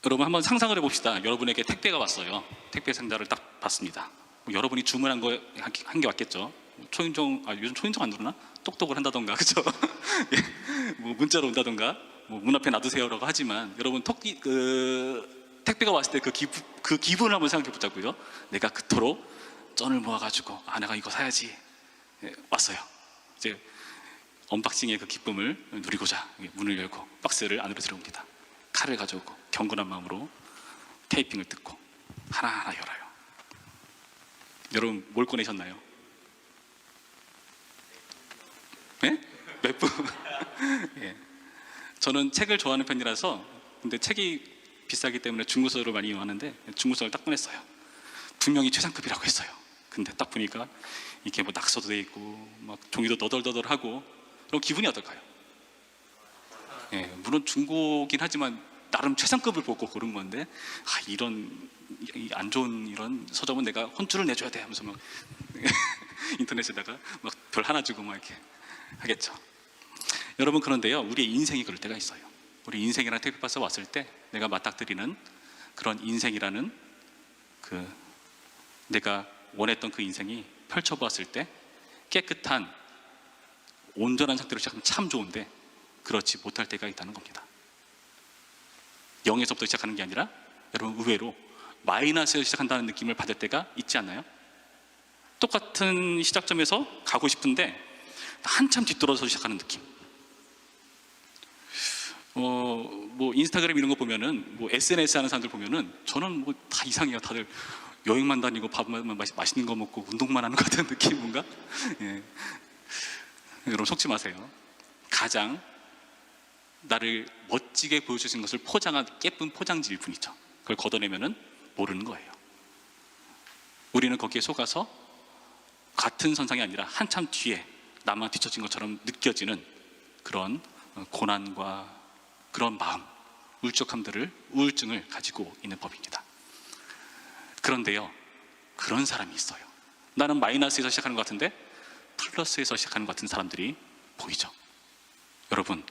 여러분 한번 상상을 해봅시다. 여러분에게 택배가 왔어요. 택배 상자를 딱 받습니다. 여러분이 주문한 거 한 게 왔겠죠. 초인종, 요즘 초인종 안 누르나? 똑똑을 한다던가, 그죠? 예, 뭐 문자로 온다던가, 뭐 문 앞에 놔두세요라고 하지만, 여러분 택배가 왔을 때 그 기분을 한번 생각해 보자고요. 내가 그토록 쩐을 모아가지고 내가 이거 사야지. 예, 왔어요. 이제 언박싱의 그 기쁨을 누리고자 문을 열고 박스를 안으로 들어옵니다. 칼을 가져오고 경건한 마음으로 테이핑을 뜯고 하나하나 열어요. 여러분 뭘 꺼내셨나요? 네? 몇 분? 예. 저는 책을 좋아하는 편이라서, 근데 책이 비싸기 때문에 중고서를 많이 이용하는데 중고서를 딱 꺼냈어요. 분명히 최상급이라고 했어요. 근데 딱 보니까 이렇게 뭐 낙서도 돼 있고 막 종이도 너덜너덜하고, 그럼 기분이 어떨까요? 예, 물론 중고긴 하지만 나름 최상급을 보고 고른 건데, 이런 안 좋은 이런 서점은 내가 혼쭐을 내줘야 돼 하면서 막 인터넷에다가 막 별 하나 주고 막 이렇게 하겠죠. 여러분, 그런데요, 우리의 인생이 그럴 때가 있어요. 우리 인생이라는 택배박스가 왔을 때 내가 맞닥뜨리는 그런 인생이라는 내가 원했던 그 인생이 펼쳐보았을 때 깨끗한 온전한 상태로 시작하면 참 좋은데 그렇지 못할 때가 있다는 겁니다. 0에서부터 시작하는 게 아니라 여러분 의외로 마이너스에서 시작한다는 느낌을 받을 때가 있지 않나요? 똑같은 시작점에서 가고 싶은데 한참 뒤떨어져서 시작하는 느낌. 뭐 인스타그램 이런 거 보면은, 뭐 SNS 하는 사람들 보면은 저는 뭐 다 이상해요. 다들 여행만 다니고 밥만 맛있는 거 먹고 운동만 하는 것 같은 느낌, 뭔가. 예. 여러분 속지 마세요. 가장 나를 멋지게 보여주신 것을 포장한 예쁜 포장지일 뿐이죠. 그걸 걷어내면은 모르는 거예요. 우리는 거기에 속아서 같은 선상이 아니라 한참 뒤에 나만 뒤처진 것처럼 느껴지는 그런 고난과 그런 마음, 우울증을 가지고 있는 법입니다. 그런데요, 그런 사람이 있어요. 나는 마이너스에서 시작하는 것 같은데 플러스에서 시작하는 것 같은 사람들이 보이죠. 여러분,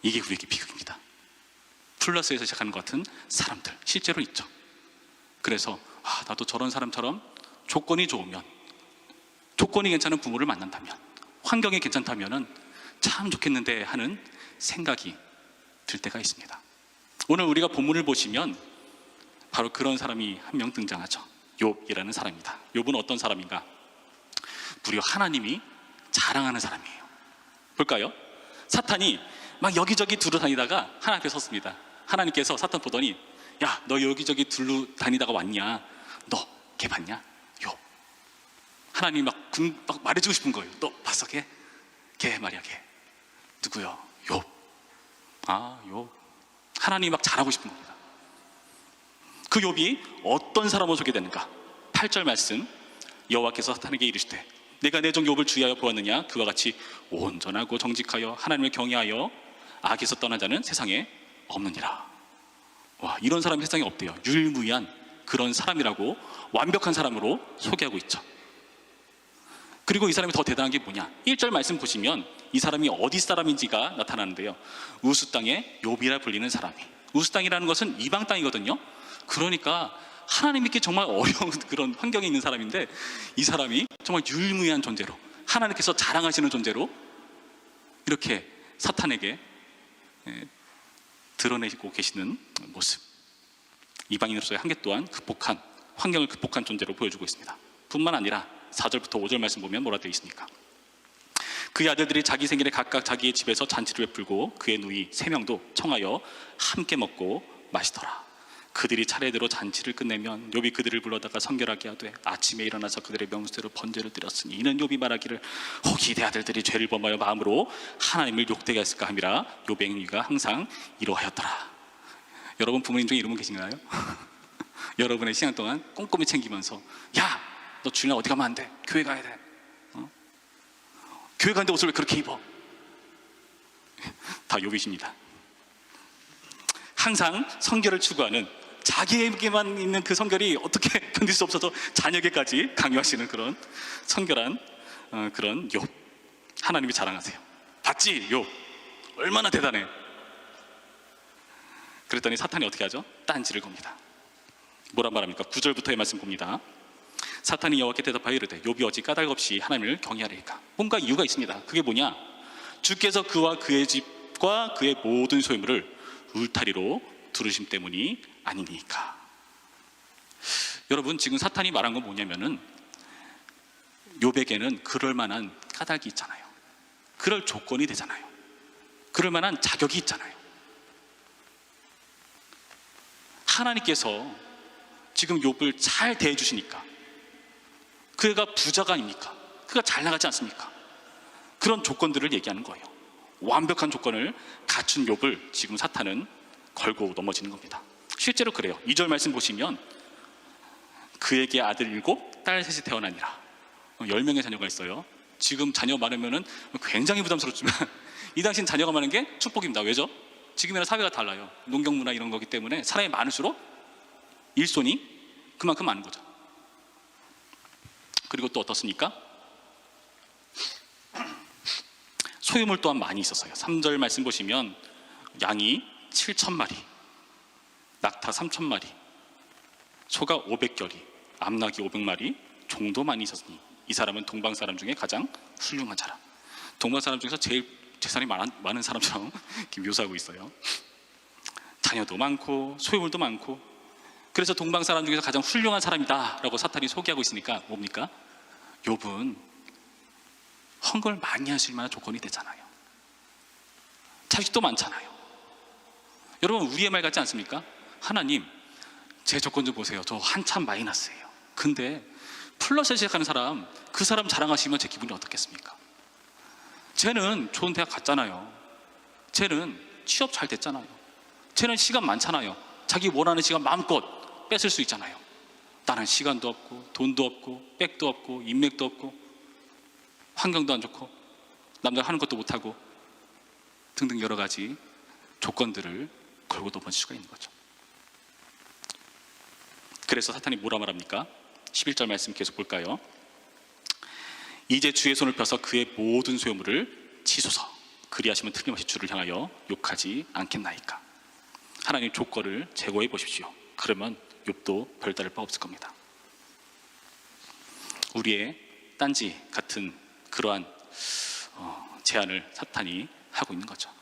이게 우리에게 비극입니다. 플러스에서 시작하는 것 같은 사람들 실제로 있죠. 그래서 나도 저런 사람처럼 조건이 좋으면, 조건이 괜찮은 부모를 만난다면, 환경이 괜찮다면 참 좋겠는데 하는 생각이 들 때가 있습니다. 오늘 우리가 본문을 보시면 바로 그런 사람이 한 명 등장하죠. 욥이라는 사람입니다. 욥은 어떤 사람인가? 무려 하나님이 자랑하는 사람이에요. 볼까요? 사탄이 막 여기저기 두루 다니다가 하나님 앞에 섰습니다. 하나님께서 사탄 보더니, 야, 너 여기저기 두루 다니다가 왔냐? 너 걔 봤냐? 욥. 하나님이 막 말해주고 싶은 거예요. 너 봤어? 걔 말이야, 걔. 누구요? 욥. 욥. 하나님이 막 잘하고 싶은 겁니다. 그 욥이 어떤 사람으로 소개되는가? 8절 말씀, 여호와께서 사탄에게 이르시되 내가 내 종 욥을 주의하여 보았느냐? 그와 같이 온전하고 정직하여 하나님을 경외하여 악에서 떠난 자는 세상에 없느니라. 와, 이런 사람이 세상에 없대요. 유일무이한 그런 사람이라고, 완벽한 사람으로 소개하고 있죠. 그리고 이 사람이 더 대단한 게 뭐냐? 1절 말씀 보시면 이 사람이 어디 사람인지가 나타나는데요. 우스 땅의 욥이라 불리는 사람이, 우스 땅이라는 것은 이방 땅이거든요. 그러니까 하나님 믿기 정말 어려운 그런 환경에 있는 사람인데, 이 사람이 정말 유일무이한 존재로, 하나님께서 자랑하시는 존재로 이렇게 사탄에게 드러내고 계시는 모습, 이방인으로서의 한계 또한 환경을 극복한 존재로 보여주고 있습니다. 뿐만 아니라 4절부터 5절 말씀 보면 뭐라 되어 있습니까? 그의 아들들이 자기 생일에 각각 자기의 집에서 잔치를 베풀고 그의 누이 3명도 청하여 함께 먹고 마시더라. 그들이 차례대로 잔치를 끝내면 욥이 그들을 불러다가 성결하게 하되 아침에 일어나서 그들의 명수대로 번제를 드렸으니 이는 욥이 말하기를 혹이 내 아들들이 죄를 범하여 마음으로 하나님을 욕되게 했을까 함이라. 욥의 행위가 항상 이러하였더라. 여러분 부모님 중에 이런 분 계신가요? 여러분의 시간 동안 꼼꼼히 챙기면서, 야, 너 주일날 어디 가면 안 돼. 교회 가야 돼. 교회 가는데 옷을 왜 그렇게 입어? 다 욥이십니다. 항상 성결을 추구하는, 자기에게만 있는 그 성결이 어떻게 견딜 수 없어서 자녀에게까지 강요하시는 그런 성결한 그런 욥. 하나님이 자랑하세요. 봤지? 욥 얼마나 대단해. 그랬더니 사탄이 어떻게 하죠? 딴지를 겁니다. 뭐란 말합니까? 9절부터의 말씀 봅니다. 사탄이 여호와께 대답하여 이르되 욥이 어찌 까닭 없이 하나님을 경외하리까? 뭔가 이유가 있습니다. 그게 뭐냐? 주께서 그와 그의 집과 그의 모든 소유물을 울타리로 두르심 때문이 아니니까. 여러분, 지금 사탄이 말한 건 뭐냐면은 욥에게는 그럴 만한 까닭이 있잖아요. 그럴 조건이 되잖아요. 그럴 만한 자격이 있잖아요. 하나님께서 지금 욥을 잘 대해주시니까, 그가 부자가 아닙니까? 그가 잘 나가지 않습니까? 그런 조건들을 얘기하는 거예요. 완벽한 조건을 갖춘 욥을 지금 사탄은 걸고 넘어지는 겁니다. 실제로 그래요. 2절 말씀 보시면 그에게 아들 7, 딸 3이 태어나니라. 10명의 자녀가 있어요. 지금 자녀 많으면 굉장히 부담스럽지만 이 당시엔 자녀가 많은 게 축복입니다. 왜죠? 지금이랑 사회가 달라요. 농경문화 이런 거기 때문에 사람이 많을수록 일손이 그만큼 많은 거죠. 그리고 또 어떻습니까? 소유물 또한 많이 있었어요. 3절 말씀 보시면 양이 7,000마리, 낙타 3,000마리, 소가 500결이, 암낙이 500마리, 종도 많이 있었으니 이 사람은 동방 사람 중에 가장 훌륭한 자라. 동방 사람 중에서 제일 재산이 많은 사람처럼 이렇게 묘사하고 있어요. 자녀도 많고 소유물도 많고, 그래서 동방 사람 중에서 가장 훌륭한 사람이다 라고 사탄이 소개하고 있으니까 뭡니까? 욥은 헌금을 많이 하실 만한 조건이 되잖아요. 자식도 많잖아요. 여러분, 우리의 말 같지 않습니까? 하나님, 제 조건 좀 보세요. 저 한참 마이너스예요. 근데 플러스에 시작하는 사람, 그 사람 자랑하시면 제 기분이 어떻겠습니까? 쟤는 좋은 대학 갔잖아요. 쟤는 취업 잘 됐잖아요. 쟤는 시간 많잖아요. 자기 원하는 시간 마음껏 뺏을 수 있잖아요. 나는 시간도 없고 돈도 없고 백도 없고 인맥도 없고 환경도 안 좋고 남들 하는 것도 못하고 등등 여러 가지 조건들을 걸고 넘어질 수가 있는 거죠. 그래서 사탄이 뭐라 말합니까? 11절 말씀 계속 볼까요? 이제 주의 손을 펴서 그의 모든 소유물을 치소서. 그리하시면 틀림없이 주를 향하여 욕하지 않겠나이까. 하나님 조건을 제고해 보십시오. 그러면 욥도 별다를 바 없을 겁니다. 우리의 딴지 같은 그러한 제안을 사탄이 하고 있는 거죠.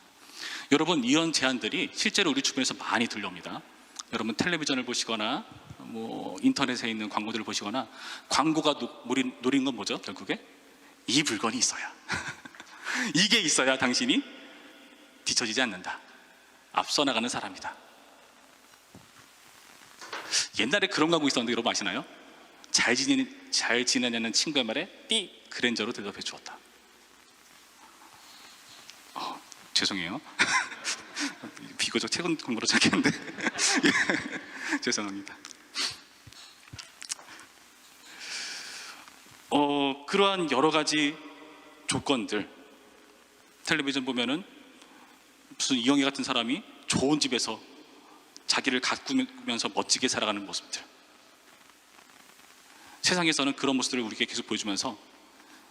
여러분, 이런 제안들이 실제로 우리 주변에서 많이 들려옵니다. 여러분, 텔레비전을 보시거나 인터넷에 있는 광고들을 보시거나, 광고가 노리는 건 뭐죠? 결국에 이 물건이 있어야 이게 있어야 당신이 뒤처지지 않는다, 앞서 나가는 사람이다. 옛날에 그런 광고 있었는데 여러분 아시나요? 잘 지내냐는 친구의 말에 띠 그랜저로 대답해 주었다. 죄송해요. 비교적 최근 광고로 시작했는데 죄송합니다. 그러한 여러 가지 조건들, 텔레비전 보면은 무슨 이영애 같은 사람이 좋은 집에서 자기를 가꾸면서 멋지게 살아가는 모습들, 세상에서는 그런 모습들을 우리에게 계속 보여주면서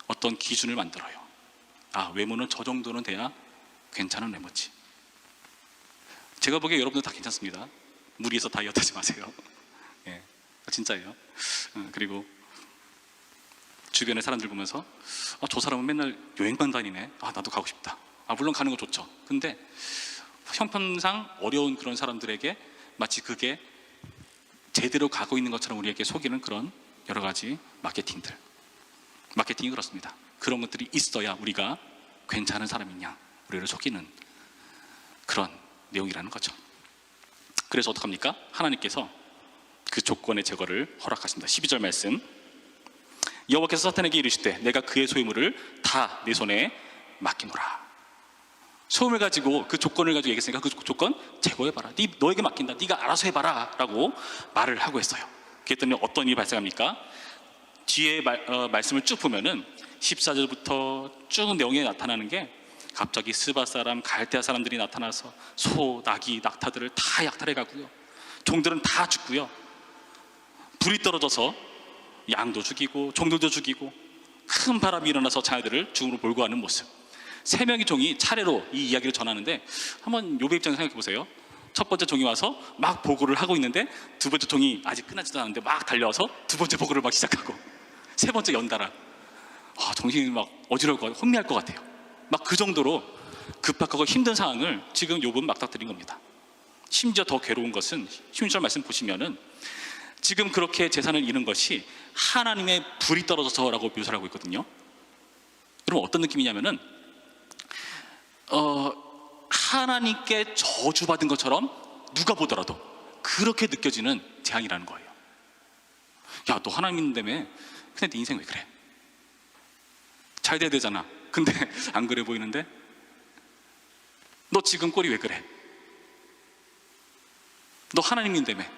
어떤 기준을 만들어요. 외모는 저 정도는 돼야 괜찮은 외모지. 제가 보기에 여러분들 다 괜찮습니다. 무리해서 다이어트 하지 마세요. 예, 진짜예요. 그리고 주변의 사람들 보면서 저 사람은 맨날 여행만 다니네. 나도 가고 싶다. 물론 가는 거 좋죠. 근데 형편상 어려운 그런 사람들에게 마치 그게 제대로 가고 있는 것처럼 우리에게 속이는 그런 여러 가지 마케팅이 그렇습니다. 그런 것들이 있어야 우리가 괜찮은 사람이냐, 우리를 속이는 그런 내용이라는 거죠. 그래서 어떡합니까? 하나님께서 그 조건의 제거를 허락하십니다. 12절 말씀, 여호와께서 사탄에게 이르시되 내가 그의 소유물을 다 내 손에 맡기노라. 소유물 가지고, 그 조건을 가지고 얘기했으니까 그 조건 제거해봐라. 너에게 맡긴다. 네가 알아서 해봐라 라고 말을 하고 했어요. 그랬더니 어떤 일이 발생합니까? 뒤에 말씀을 쭉 보면은 14절부터 쭉 내용이 나타나는 게, 갑자기 스바 사람, 갈대아 사람들이 나타나서 소, 나귀, 낙타들을 다 약탈해 가고요, 종들은 다 죽고요, 불이 떨어져서 양도 죽이고 종들도 죽이고, 큰 바람이 일어나서 자녀들을 죽음으로 몰고 가는 모습. 3명의 종이 차례로 이 이야기를 전하는데, 한번 욥의 입장에서 생각해 보세요. 첫 번째 종이 와서 막 보고를 하고 있는데 두 번째 종이 아직 끝나지도 않았는데 막 달려와서 두 번째 보고를 막 시작하고 세 번째 연달아. 정신이 막 어지러울 것 같아요. 혼미할 것 같아요. 막 그 정도로 급박하고 힘든 상황을 지금 욥은 맞닥뜨린 겁니다. 심지어 더 괴로운 것은 16절 말씀 보시면은 지금 그렇게 재산을 잃은 것이 하나님의 불이 떨어져서라고 묘사를 하고 있거든요. 여러분 어떤 느낌이냐면은 하나님께 저주받은 것처럼 누가 보더라도 그렇게 느껴지는 재앙이라는 거예요. 야, 너 하나님 믿는다며? 근데 네 인생 왜 그래? 잘 돼야 되잖아. 근데 안 그래 보이는데? 너 지금 꼴이 왜 그래? 너 하나님 믿는다며?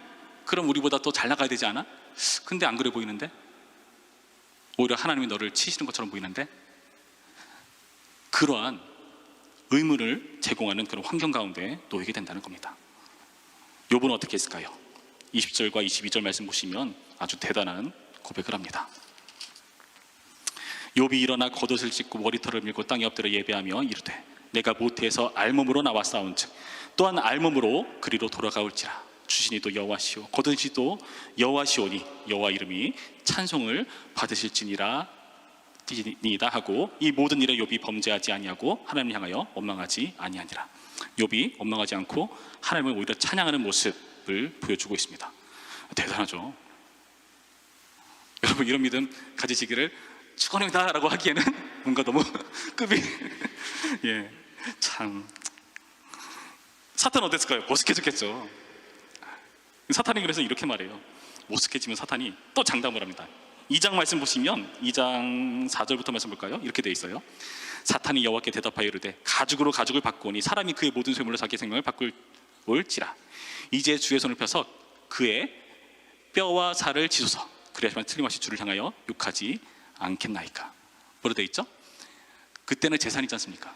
그럼 우리보다 더 잘 나가야 되지 않아? 근데 안 그래 보이는데? 오히려 하나님이 너를 치시는 것처럼 보이는데? 그러한 의문을 제공하는 그런 환경 가운데 놓이게 된다는 겁니다. 욥은 어떻게 했을까요? 20절과 22절 말씀 보시면 아주 대단한 고백을 합니다. 욥이 일어나 겉옷을 찢고 머리털을 밀고 땅에 엎드려 예배하며 이르되 내가 모태에서 알몸으로 나와 싸운즉 또한 알몸으로 그리로 돌아가올지라. 주신이 또 여호와시오 거두신이 또 여호와시오니 여호와 이름이 찬송을 받으실지니라 니다 하고 이 모든 일에 욥이 범죄하지 아니하고 하나님을 향하여 원망하지 아니하니라. 욥이 원망하지 않고 하나님을 오히려 찬양하는 모습을 보여주고 있습니다. 대단하죠. 여러분 이런 믿음 가지시기를 축원합니다 라고 하기에는 뭔가 너무 급이 참. 사탄은 어땠을까요? 머쓱해졌겠죠. 사탄이 그래서 이렇게 말해요. 머쓱해지면 사탄이 또 장담을 합니다. 2장 말씀 보시면 2장 4절부터 말씀 볼까요? 이렇게 돼 있어요. 사탄이 여호와께 대답하여 이르되 가죽으로 가죽을 바꾸니 사람이 그의 모든 쇠물로 자기 생명을 바꿀지라. 이제 주의 손을 펴서 그의 뼈와 살을 치소서. 그래야지만 틀림없이 주를 향하여 욕하지 않겠나이까. 뭐로 돼 있죠? 그때는 재산이지 않습니까?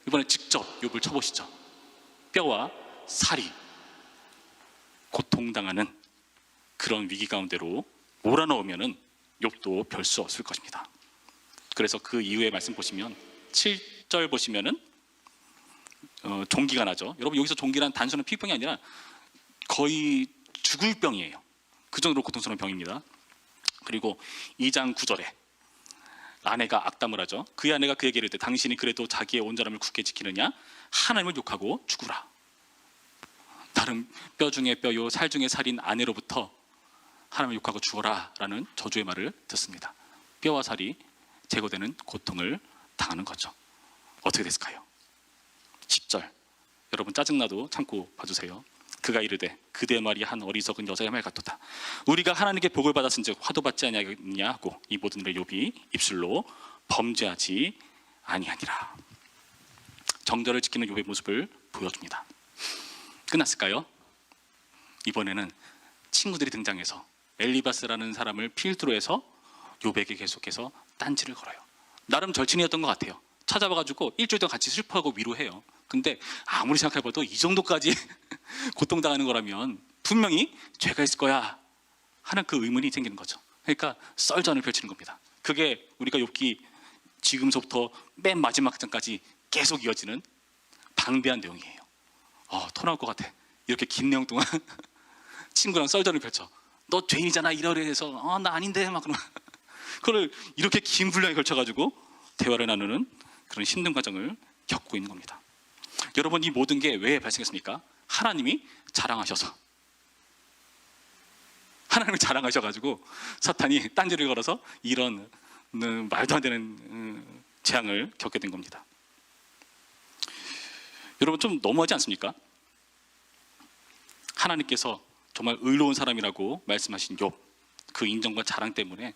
이번에 직접 욥을 쳐보시죠. 뼈와 살이 고통당하는 그런 위기 가운데로 몰아넣으면은 욥도 별 수 없을 것입니다. 그래서 그 이후의 말씀 보시면 7절 보시면은 종기가 나죠. 여러분 여기서 종기란 단순한 피부병이 아니라 거의 죽을 병이에요. 그 정도로 고통스러운 병입니다. 그리고 2장 9절에 아내가 악담을 하죠. 그의 아내가 그에게 이르되 당신이 그래도 자기의 온전함을 굳게 지키느냐? 하나님을 욕하고 죽으라. 다른 뼈 중에 뼈요 살 중에 살인 아내로부터 하나님을 욕하고 죽어라 라는 저주의 말을 듣습니다. 뼈와 살이 제거되는 고통을 당하는 거죠. 어떻게 됐을까요? 10절 여러분 짜증나도 참고 봐주세요. 그가 이르되 그대 말이 한 어리석은 여자의 말 같도다. 우리가 하나님께 복을 받았은즉 화도 받지 아니하겠느냐 하고 이 모든 일에 욥이 입술로 범죄하지 아니하니라. 정절을 지키는 욥의 모습을 보여줍니다. 끝났을까요? 이번에는 친구들이 등장해서 엘리바스라는 사람을 필두로 해서 욥에게 계속해서 딴지를 걸어요. 나름 절친이었던 것 같아요. 찾아와가지고 일주일 동안 같이 슬퍼하고 위로해요. 근데 아무리 생각해봐도 이 정도까지 고통당하는 거라면 분명히 죄가 있을 거야 하는 그 의문이 생기는 거죠. 그러니까 썰전을 펼치는 겁니다. 그게 우리가 욥기 지금서부터 맨 마지막 장까지 계속 이어지는 방대한 내용이에요. 토 나올 것 같아. 이렇게 긴 내용 동안 친구랑 썰전을 펼쳐. 너 죄인이잖아 이러려 해서 나 아닌데 막 그러면 그걸 이렇게 긴 분량에 걸쳐가지고 대화를 나누는 그런 힘든 과정을 겪고 있는 겁니다. 여러분 이 모든 게 왜 발생했습니까? 하나님이 자랑하셔서, 하나님이 자랑하셔가지고 사탄이 딴지를 걸어서 이런 말도 안 되는 재앙을 겪게 된 겁니다. 여러분 좀 너무하지 않습니까? 하나님께서 정말 의로운 사람이라고 말씀하신 욥, 그 인정과 자랑 때문에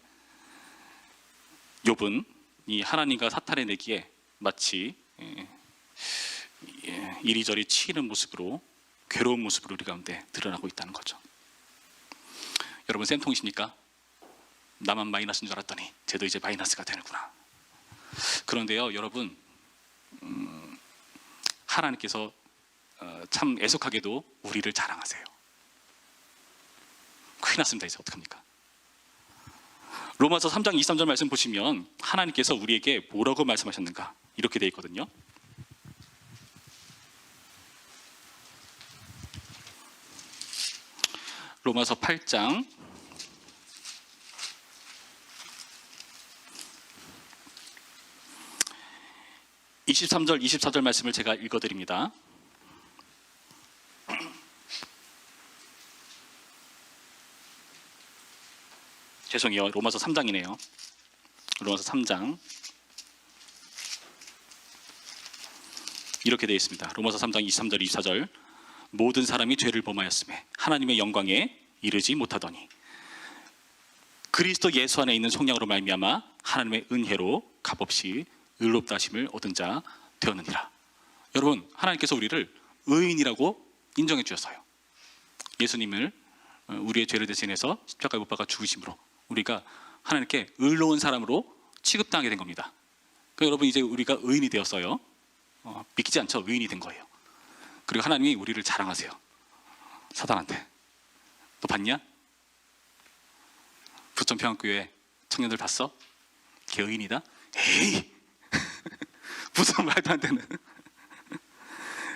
욥은 이 하나님과 사탄의 내기에 마치 이리저리 치이는 모습으로, 괴로운 모습으로 우리 가운데 드러나고 있다는 거죠. 여러분 쌤통이십니까? 나만 마이너스인 줄 알았더니 쟤도 이제 마이너스가 되는구나. 그런데요 여러분, 하나님께서 참 애석하게도 우리를 자랑하세요. 큰일 났습니다. 이제 어떡합니까? 로마서 3장 23절 말씀 보시면 하나님께서 우리에게 뭐라고 말씀하셨는가 이렇게 되어 있거든요. 로마서 8장 23절, 24절 말씀을 제가 읽어드립니다. 죄송해요. 로마서 3장이네요. 로마서 3장 이렇게 되어 있습니다. 로마서 3장 23절, 24절. 모든 사람이 죄를 범하였음에 하나님의 영광에 이르지 못하더니 그리스도 예수 안에 있는 속량으로 말미암아 하나님의 은혜로 값없이 의롭다 하심을 얻은 자 되었느니라. 여러분, 하나님께서 우리를 의인이라고 인정해 주셨어요. 예수님을 우리의 죄를 대신해서 십자가에 못 박아 죽으심으로 우리가 하나님께 의로운 사람으로 취급당하게 된 겁니다. 그러니까 여러분, 이제 우리가 의인이 되었어요. 믿기지 않죠? 의인이 된 거예요. 그리고 하나님이 우리를 자랑하세요. 사단한테. 너 봤냐? 부천평화교회 청년들 봤어? 걔 의인이다? 에이! 무슨 말도 안 되는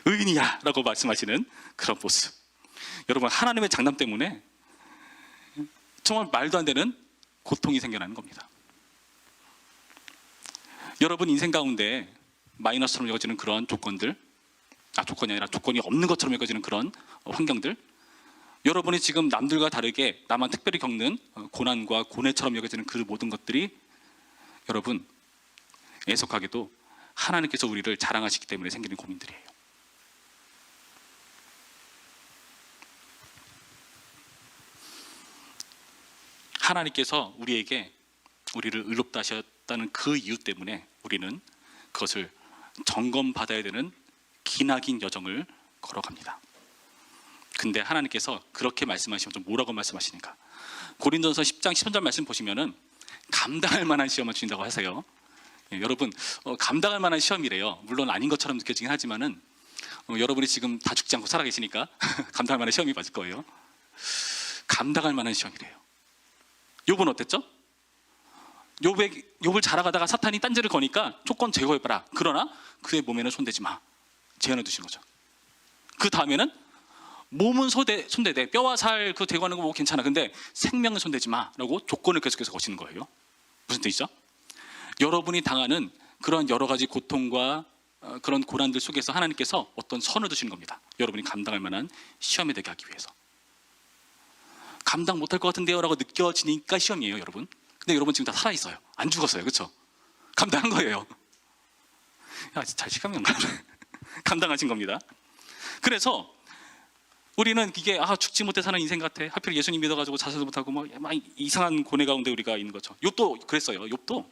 의인이야 라고 말씀하시는 그런 모습. 여러분, 하나님의 장난 때문에 정말 말도 안 되는 고통이 생겨나는 겁니다. 여러분 인생 가운데 마이너스처럼 여겨지는 그런 조건들, 조건이 아니라 조건이 없는 것처럼 여겨지는 그런 환경들, 여러분이 지금 남들과 다르게 나만 특별히 겪는 고난과 고뇌처럼 여겨지는 그 모든 것들이 여러분 애석하게도 하나님께서 우리를 자랑하시기 때문에 생기는 고민들이에요. 하나님께서 우리에게 우리를 의롭다 하셨다는 그 이유 때문에 우리는 그것을 점검받아야 되는 기나긴 여정을 걸어갑니다. 근데 하나님께서 그렇게 말씀하시면 좀 뭐라고 말씀하시니까, 고린도전서 10장 13절 말씀 보시면은 감당할 만한 시험을 주신다고 하세요. 여러분, 감당할 만한 시험이래요. 물론 아닌 것처럼 느껴지긴 하지만은 여러분이 지금 다 죽지 않고 살아계시니까 감당할 만한 시험이 맞을 거예요. 감당할 만한 시험이래요. 욥은 어땠죠? 욥을 자라가다가 사탄이 딴지를 거니까 조건 제거해봐라. 그러나 그의 몸에는 손대지 마. 제한을 두신 거죠. 그 다음에는 몸은 손대되 뼈와 살 그 제거하는 거 뭐 괜찮아. 근데 생명은 손대지 마라고 조건을 계속해서 거시는 거예요. 무슨 뜻이죠? 여러분이 당하는 그런 여러 가지 고통과 그런 고난들 속에서 하나님께서 어떤 선을 두시는 겁니다. 여러분이 감당할 만한 시험이 되게 하기 위해서. 감당 못할 것 같은데요 라고 느껴지니까 시험이에요, 여러분. 근데 여러분 지금 다 살아있어요. 안 죽었어요. 그렇죠? 감당한 거예요. 야, 잘 시간이 안 가네. 감당하신 겁니다. 그래서 우리는 이게 죽지 못해 사는 인생 같아. 하필 예수님 믿어가지고 자살도 못하고 막 이상한 고뇌 가운데 우리가 있는 거죠. 욥도 그랬어요. 욥도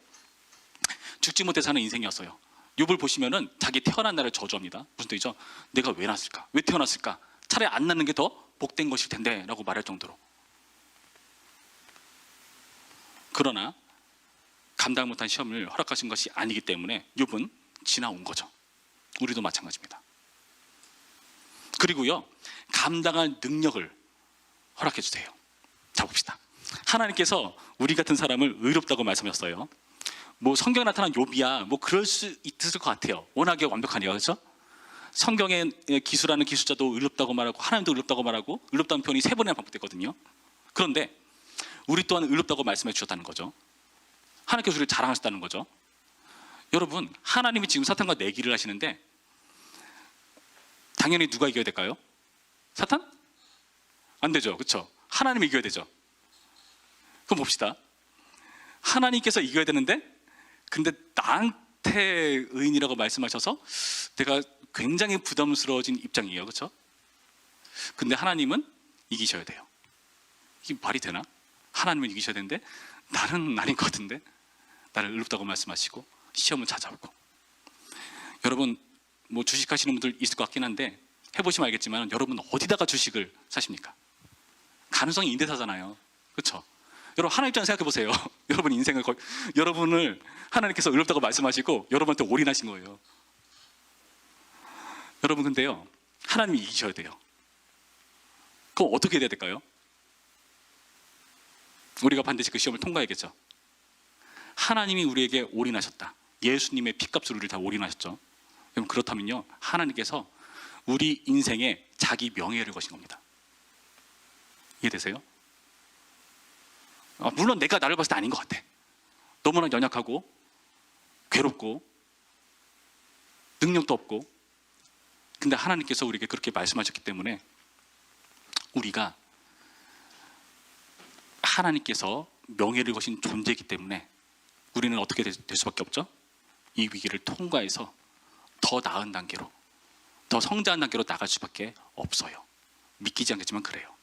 죽지 못해 사는 인생이었어요. 욥을 보시면은 자기 태어난 날을 저주합니다. 무슨 뜻이죠? 내가 왜 났을까? 왜 태어났을까? 차라리 안 낳는 게 더 복된 것일 텐데 라고 말할 정도로. 그러나 감당 못한 시험을 허락하신 것이 아니기 때문에 욥은 지나온 거죠. 우리도 마찬가지입니다. 그리고요, 감당할 능력을 허락해 주세요. 자, 봅시다. 하나님께서 우리 같은 사람을 의롭다고 말씀하셨어요. 뭐 성경에 나타난 욥이야 뭐 그럴 수 있을 것 같아요. 워낙에 완벽하니까. 그렇죠? 성경에 기수라는 기수자도 의롭다고 말하고 하나님도 의롭다고 말하고 의롭다는 표현이 3번이나 반복됐거든요. 그런데 우리 또한 의롭다고 말씀해 주셨다는 거죠. 하나님께서 우리를 자랑하셨다는 거죠. 여러분, 하나님이 지금 사탄과 내기를 하시는데 당연히 누가 이겨야 될까요? 사탄? 안 되죠. 그렇죠? 하나님이 이겨야 되죠. 그럼 봅시다. 하나님께서 이겨야 되는데 근데 나한테 의인이라고 말씀하셔서 내가 굉장히 부담스러워진 입장이에요. 그렇죠? 근데 하나님은 이기셔야 돼요. 이게 말이 되나? 하나님은 이기셔야 되는데 나는 아닌 것 같은데 나를 의롭다고 말씀하시고 시험을 찾아오고. 여러분 뭐 주식하시는 분들 있을 것 같긴 한데 해보시면 알겠지만 여러분 어디다가 주식을 사십니까? 가능성이 임대사잖아요. 그렇죠? 여러분 하나님 입장에서 생각해 보세요. 여러분 인생을 여러분을 하나님께서 의롭다고 말씀하시고 여러분한테 올인하신 거예요. 여러분 근데요 하나님이 이기셔야 돼요. 그럼 어떻게 해야 될까요? 우리가 반드시 그 시험을 통과해야겠죠. 하나님이 우리에게 올인하셨다. 예수님의 피값으로 우리를 다 올인하셨죠. 그럼 그렇다면요 하나님께서 우리 인생에 자기 명예를 거신 겁니다. 이해되세요? 물론 내가 나를 봤을 때 아닌 것 같아. 너무나 연약하고 괴롭고 능력도 없고, 근데 하나님께서 우리에게 그렇게 말씀하셨기 때문에 우리가 하나님께서 명예를 거신 존재이기 때문에 우리는 어떻게 될 수밖에 없죠? 이 위기를 통과해서 더 나은 단계로, 더 성장한 단계로 나갈 수밖에 없어요. 믿기지 않겠지만 그래요.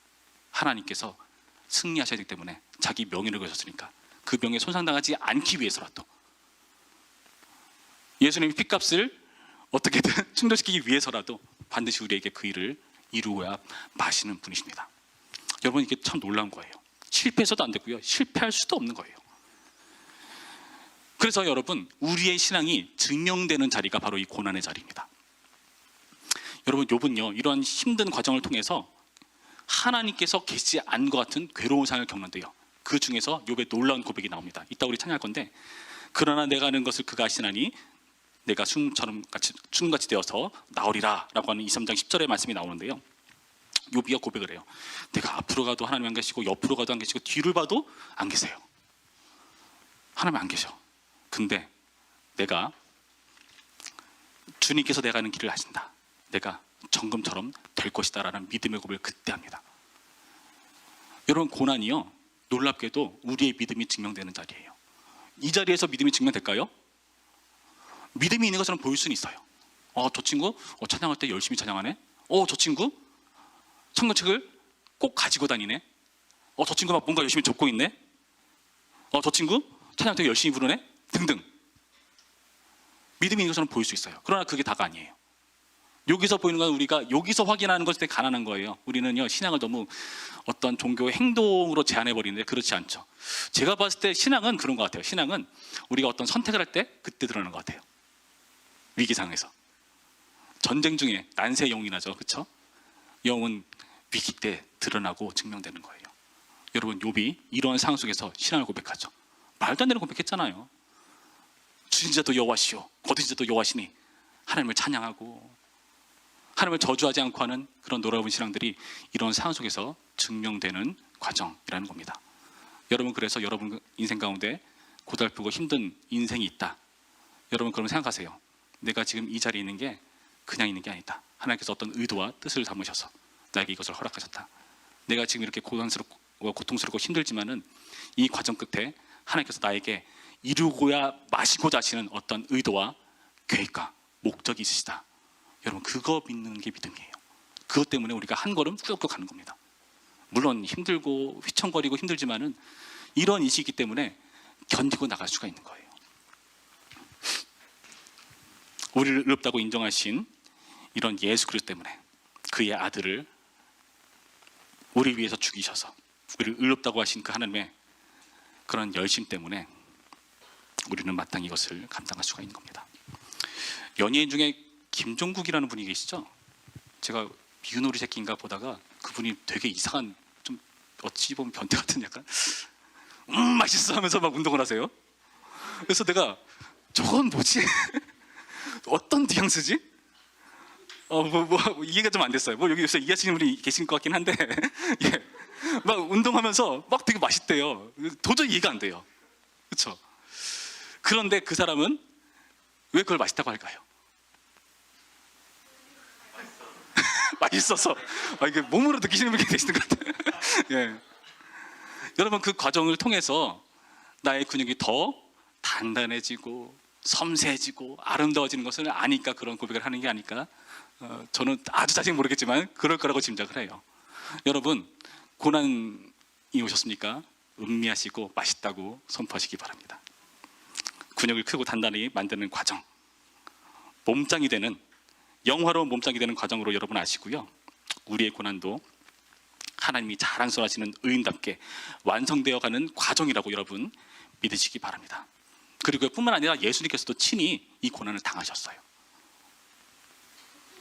하나님께서 승리하셔야 되기 때문에 자기 명예를 거셨으니까 그 명예에 손상당하지 않기 위해서라도, 예수님의 핏값을 어떻게든 충족시키기 위해서라도 반드시 우리에게 그 일을 이루어야 마시는 분이십니다. 여러분, 이게 참 놀라운 거예요. 실패해서도 안 되고요, 실패할 수도 없는 거예요. 그래서 여러분, 우리의 신앙이 증명되는 자리가 바로 이 고난의 자리입니다. 여러분, 욥은요 이런 힘든 과정을 통해서 하나님께서 계시지 않은 것 같은 괴로운 상을 겪는데요, 그 중에서 욥의 놀라운 고백이 나옵니다. 이따 우리 찬양할 건데, 그러나 내가 아는 것을 그가 아시나니 내가 죽음같이 되어서 나오리라 라고 하는 23장 10절의 말씀이 나오는데요, 욥이가 고백을 해요. 내가 앞으로 가도 하나님 안 계시고 옆으로 가도 안 계시고 뒤를 봐도 안 계세요. 하나님 안 계셔. 근데 내가, 주님께서 내가 가는 길을 아신다, 내가 정금처럼 될 것이다 라는 믿음의 고백을 그때 합니다. 여러분, 고난이요 놀랍게도 우리의 믿음이 증명되는 자리예요. 이 자리에서 믿음이 증명될까요? 믿음이 있는 것처럼 보일 수는 있어요. 저 친구 찬양할 때 열심히 찬양하네. 저 친구 성경책을 꼭 가지고 다니네. 저 친구 막 뭔가 열심히 적고 있네. 저 친구 찬양 되게 열심히 부르네. 등등. 믿음이 있는 것처럼 보일 수 있어요. 그러나 그게 다가 아니에요. 여기서 보이는 건 우리가 여기서 확인하는 것에 가난한 거예요. 우리는요 신앙을 너무 어떤 종교의 행동으로 제한해 버리는데 그렇지 않죠. 제가 봤을 때 신앙은 그런 것 같아요. 신앙은 우리가 어떤 선택을 할 때 그때 드러나는 것 같아요. 위기 상황에서, 전쟁 중에 난세의 영이 나죠, 그렇죠? 영은 위기 때 드러나고 증명되는 거예요. 여러분, 욥이 이런 상황 속에서 신앙을 고백하죠. 말도 안 되는 고백했잖아요. 주신 자도 여호와시오 거두신 자도 여호와시니, 하나님을 찬양하고 하나님을 저주하지 않고 하는 그런 놀라운 신앙들이 이런 상황 속에서 증명되는 과정이라는 겁니다. 여러분, 그래서 여러분 인생 가운데 고달프고 힘든 인생이 있다. 여러분, 그러면 생각하세요. 내가 지금 이 자리에 있는 게 그냥 있는 게 아니다. 하나님께서 어떤 의도와 뜻을 담으셔서 나에게 이것을 허락하셨다. 내가 지금 이렇게 고통스럽고 힘들지만은 이 과정 끝에 하나님께서 나에게 이루고야 마시고자 하시는 어떤 의도와 계획과 목적이 있으시다. 여러분, 그거 믿는 게 믿음이에요. 그것 때문에 우리가 한 걸음 꾸역꾸역 가는 겁니다. 물론 힘들고 휘청거리고 힘들지만은 이런 인식이기 때문에 견디고 나갈 수가 있는 거예요. 우리를 의롭다고 인정하신 이런 예수 그리스도 때문에, 그의 아들을 우리 위해서 죽이셔서 우리를 의롭다고 하신 그 하나님의 그런 열심 때문에 우리는 마땅히 이것을 감당할 수가 있는 겁니다. 연예인 중에 김종국이라는 분이 계시죠? 제가 미운 우리 새끼인가 보다가 그분이 되게 이상한, 좀 어찌 보면 변태 같은 약간 맛있어 하면서 막 운동을 하세요. 그래서 내가 저건 뭐지? 어떤 뉘앙스지? 이해가 좀 안 됐어요. 여기 요새 이해하시는 분이 계신 것 같긴 한데 예, 막 운동하면서 막 되게 맛있대요. 도저히 이해가 안 돼요. 그렇죠? 그런데 그 사람은 왜 그걸 맛있다고 할까요? 맛있어서. 이게 몸으로 느끼시는 분이 계시는 것 같아요. 예. 여러분, 그 과정을 통해서 나의 근육이 더 단단해지고 섬세해지고 아름다워지는 것을 아니까 그런 고백을 하는 게 아닐까. 저는 아주 자세히 모르겠지만 그럴 거라고 짐작을 해요. 여러분, 고난이 오셨습니까? 음미하시고 맛있다고 선포하시기 바랍니다. 근육을 크고 단단히 만드는 과정, 몸짱이 되는, 영화로운 몸짱이 되는 과정으로 여러분 아시고요, 우리의 고난도 하나님이 자랑스러워하시는 의인답게 완성되어 가는 과정이라고 여러분 믿으시기 바랍니다. 그리고 뿐만 아니라 예수님께서도 친히 이 고난을 당하셨어요.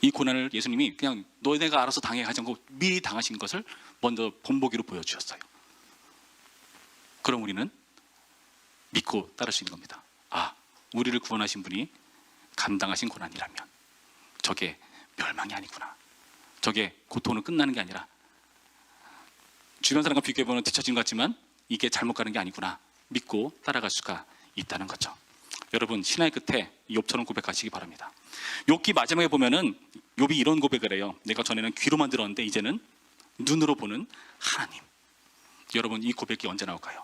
이 고난을 예수님이 그냥 너네가 알아서 당해 하지 않고 미리 당하신 것을 먼저 본보기로 보여주셨어요. 그럼 우리는 믿고 따를 수 있는 겁니다. 우리를 구원하신 분이 감당하신 고난이라면 저게 멸망이 아니구나. 저게 고통은 끝나는 게 아니라 주변 사람과 비교해보면 뒤처진 것 같지만 이게 잘못 가는 게 아니구나 믿고 따라갈 수가 있다는 거죠. 여러분, 신앙의 끝에 욥처럼 고백하시기 바랍니다. 욥기 마지막에 보면은 욥이 이런 고백을 해요. 내가 전에는 귀로만 들었는데 이제는 눈으로 보는 하나님. 여러분, 이 고백이 언제 나올까요?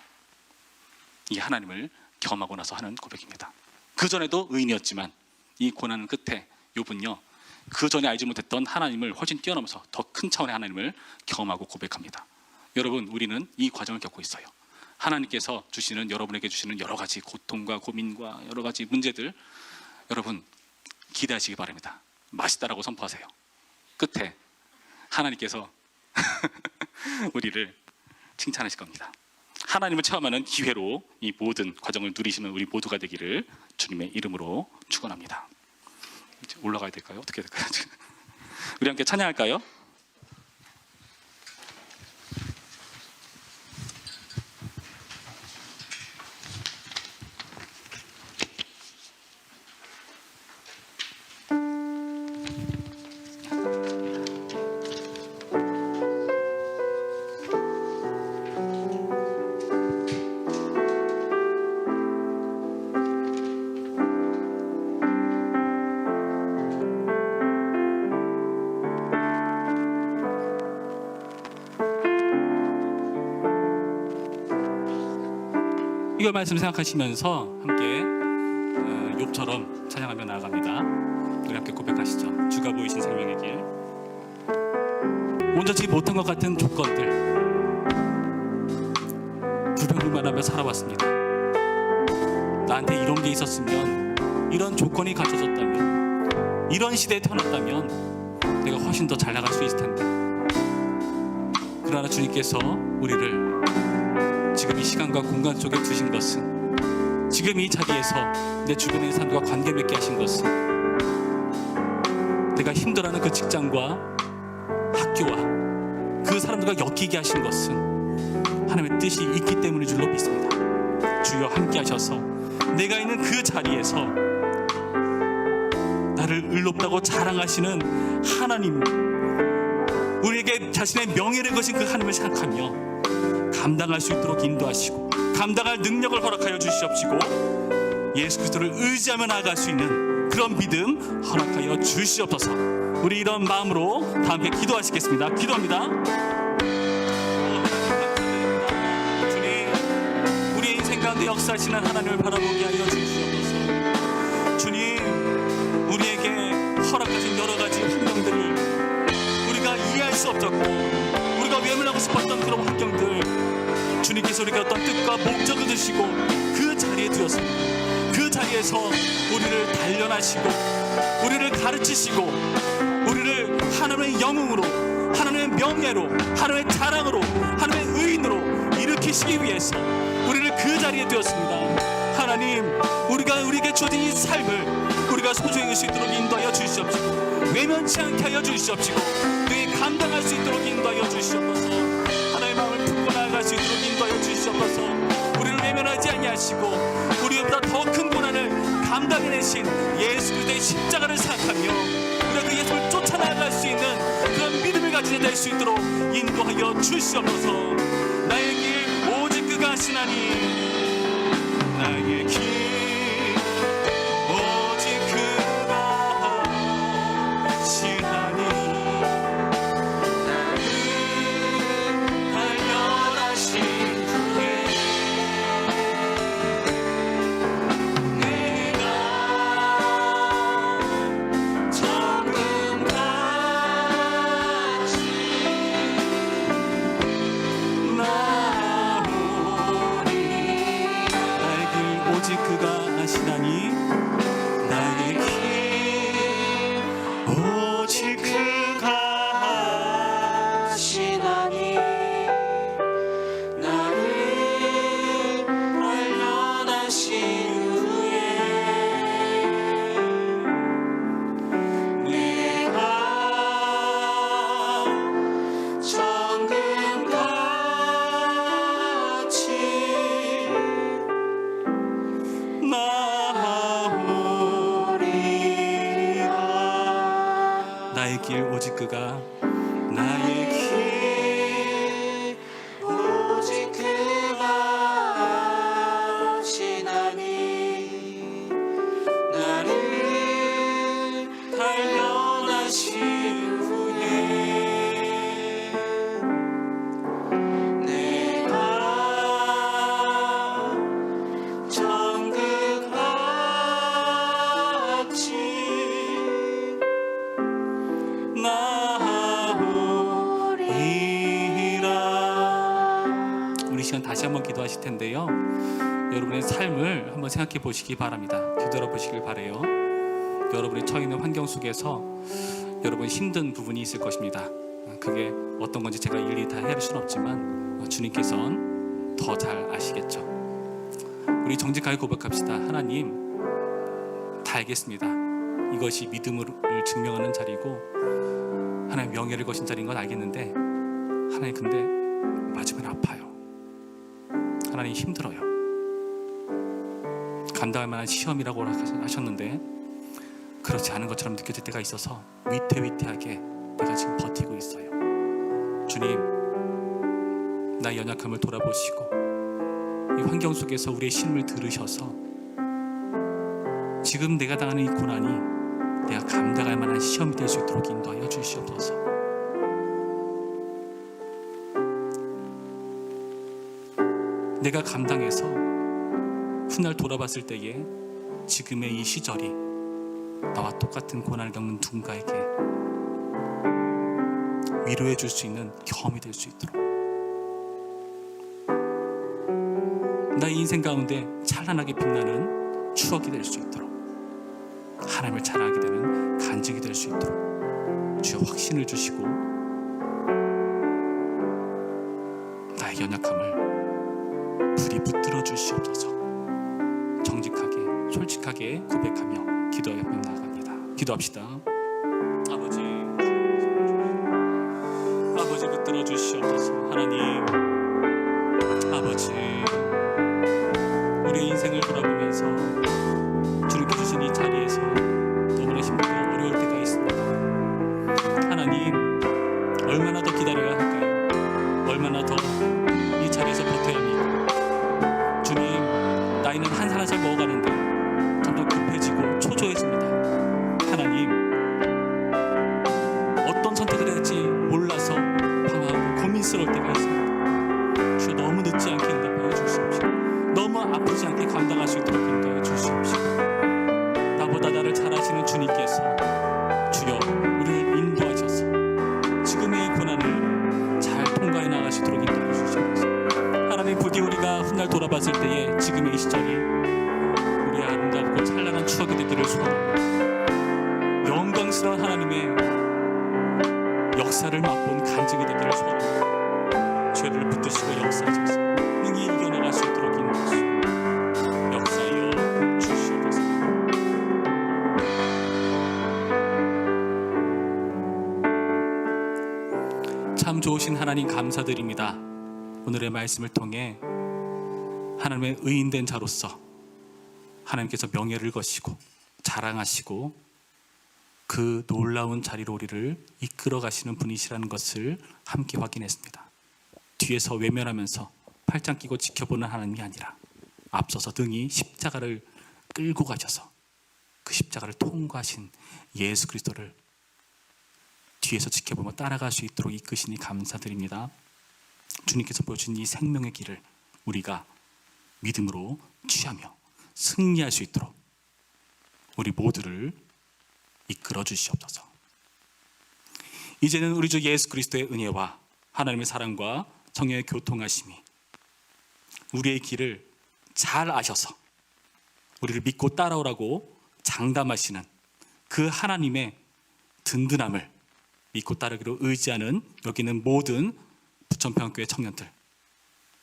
이 하나님을 경험하고 나서 하는 고백입니다. 그 전에도 의인이었지만 이 고난 끝에 욥은요, 그 전에 알지 못했던 하나님을 훨씬 뛰어넘어서 더 큰 차원의 하나님을 경험하고 고백합니다. 여러분, 우리는 이 과정을 겪고 있어요. 하나님께서 주시는, 여러분에게 주시는 여러 가지 고통과 고민과 여러 가지 문제들, 여러분 기대하시기 바랍니다. 맛있다라고 선포하세요. 끝에 하나님께서 우리를 칭찬하실 겁니다. 하나님을 체험하는 기회로 이 모든 과정을 누리시는 우리 모두가 되기를 주님의 이름으로 축원합니다. 이제 올라가야 될까요? 어떻게 될까요? 우리 함께 찬양할까요? 이거 말씀 생각하시면서 함께 욥처럼 찬양하며 나아갑니다. 우리 함께 고백하시죠. 주가 보이신 생명의 길. 온전치 못한 것 같은 조건들, 불평불만하며 살아왔습니다. 나한테 이런 게 있었으면, 이런 조건이 갖춰졌다면, 이런 시대에 태어났다면 내가 훨씬 더 잘 나갈 수 있을 텐데. 그러나 주님께서 우리를 지금 이 시간과 공간 속에 두신 것은, 지금 이 자리에서 내 주변에 있는 사람들과 관계 맺게 하신 것은, 내가 힘들어하는 그 직장과 학교와 그 사람들과 엮이게 하신 것은 하나님의 뜻이 있기 때문인 줄로 믿습니다. 주여 함께 하셔서 내가 있는 그 자리에서 나를 의롭다고 자랑하시는 하나님, 우리에게 자신의 명예를 거신 그 하나님을 생각하며 감당할 수 있도록 인도하시고 감당할 능력을 허락하여 주시옵시고 예수 그리스도를 의지하며 나아갈 수 있는 그런 믿음 허락하여 주시옵소서. 우리 이런 마음으로 다 함께 기도하시겠습니다. 기도합니다. 주님, 우리의 인생 가운데 역사하시는 하나님을 바라보게 하여 주시옵소서. 주님, 우리에게 허락하신 여러 가지 환경들을 우리가 이해할 수 없었고 우리가 외면하고 싶었던 그런 환경들, 주님께서 우리가 어떤 뜻과 목적을 두시고 그 자리에 두었습니다. 그 자리에서 우리를 단련하시고 우리를 가르치시고 우리를 하나님의 영웅으로, 하나님의 명예로, 하나님의 자랑으로, 하나님의 의인으로 일으키시기 위해서 우리를 그 자리에 두었습니다. 하나님, 우리에게 주어진 이 삶을 우리가 소중히 여길 수 있도록 인도하여 주시옵시고 외면치 않게 하여 주시옵시고 그에 감당할 수 있도록 인도하여 주시옵소서. 하나님의 마음을 품고 나아갈 수 있도록 인도하여 주시옵소서. 우리를 외면하지 아니하시고 우리보다 더 큰 고난을 감당해내신 예수 그리스도의 십자가를 생각하며 우리가 그 예수를 쫓아나갈 수 있는 그런 믿음을 가지게 될 수 있도록 인도하여 주시옵소서. 나의 길 오직 그가 하시나니, 나의 길 오직 그가 하시나니, 나를 단련하신 후에 내가 조금 다시 나오니, 나의 길 오직 시간 다시 한번 기도하실 텐데요. 여러분의 삶을 한번 생각해 보시기 바랍니다. 뒤돌아 보시길 바래요. 여러분이 처해 있는 환경 속에서 여러분 힘든 부분이 있을 것입니다. 그게 어떤 건지 제가 일일이 다 헤아릴 수는 없지만 주님께서는 더 잘 아시겠죠. 우리 정직하게 고백합시다. 하나님, 다 알겠습니다. 이것이 믿음을 증명하는 자리고 하나님 명예를 거신 자리인 건 알겠는데, 하나님 근데 맞으면 아파요. 하나님 힘들어요. 감당할 만한 시험이라고 하셨는데 그렇지 않은 것처럼 느껴질 때가 있어서 위태위태하게 내가 지금 버티고 있어요. 주님, 나의 연약함을 돌아보시고 이 환경 속에서 우리의 신음을 들으셔서 지금 내가 당하는 이 고난이 내가 감당할 만한 시험이 될 수 있도록 인도하여 주시옵소서. 내가 감당해서 훗날 돌아봤을 때에 지금의 이 시절이 나와 똑같은 고난을 겪는 누군가에게 위로해 줄 수 있는 경험이 될 수 있도록, 나의 인생 가운데 찬란하게 빛나는 추억이 될 수 있도록, 하나님을 자랑하게 되는 간증이 될 수 있도록 주여 확신을 주시고 나의 연약함을 불이 붙들어 주시옵소서. 정직하게 솔직하게 고백하며 기도하며 나아갑니다. 기도합시다. 아버지 붙들어 주시옵소서. 하나님, 아버지, 우리의 인생을 돌아보면서 주님께 주신 이 자리에서 너무나 힘들고 어려울 때가 있습니다. 하나님, 얼마나 더 기다려야 할까요? 얼마나 더 이 자리에서 버텨야 합니까? 주님, 나이는 한 살 한 살 먹어가는데 점점 급해지고 초조해집니다. 하나님, 어떤 선택을 해야 할지 몰라서 방황하고 고민스러울 때가 있습니다. 주여, 너무 늦지 않게 응답하여 주시옵시고 너무 아프지 않게 감당할 수 있도록 인도하여 주시옵시고, 나보다 나를 잘 아시는 주님께서 주여 우리를 인도하셔서 지금의 이 고난을 잘 통과해 나갈 수 있도록 인도하여 주시옵소서. 하나님, 부디 우리가 훗날 돌아봤을 때에 지금의 이 시절이 우리의 아름답고 찬란한 추억이 되기를 소원합니다. 영광스러운 하나님의 역사를 맛본 간증이 되기를 소원합니다. 죄를 붙드시고 역사하셔서 능히 이겨나갈 수 있도록 인도하시고 역사하여 주시옵소서. 참 좋으신 하나님, 감사드립니다. 오늘의 말씀을 통해 하나님의 의인된 자로서 하나님께서 명예를 거시고 자랑하시고 그 놀라운 자리로 우리를 이끌어 가시는 분이시라는 것을 함께 확인했습니다. 뒤에서 외면하면서 팔짱 끼고 지켜보는 하나님이 아니라 앞서서 등이 십자가를 끌고 가셔서 그 십자가를 통과하신 예수 그리스도를 뒤에서 지켜보며 따라갈 수 있도록 이끄시니 감사드립니다. 주님께서 보여준 이 생명의 길을 우리가 믿음으로 취하며 승리할 수 있도록 우리 모두를 이끌어 주시옵소서. 이제는 우리 주 예수 그리스도의 은혜와 하나님의 사랑과 성령의 교통하심이 우리의 길을 잘 아셔서 우리를 믿고 따라오라고 장담하시는 그 하나님의 든든함을 믿고 따르기로 의지하는 여기 있는 모든 부천평교회 청년들,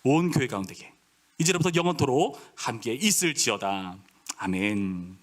온 교회 가운데에 이제로부터 영원토록 함께 있을지어다. 아멘.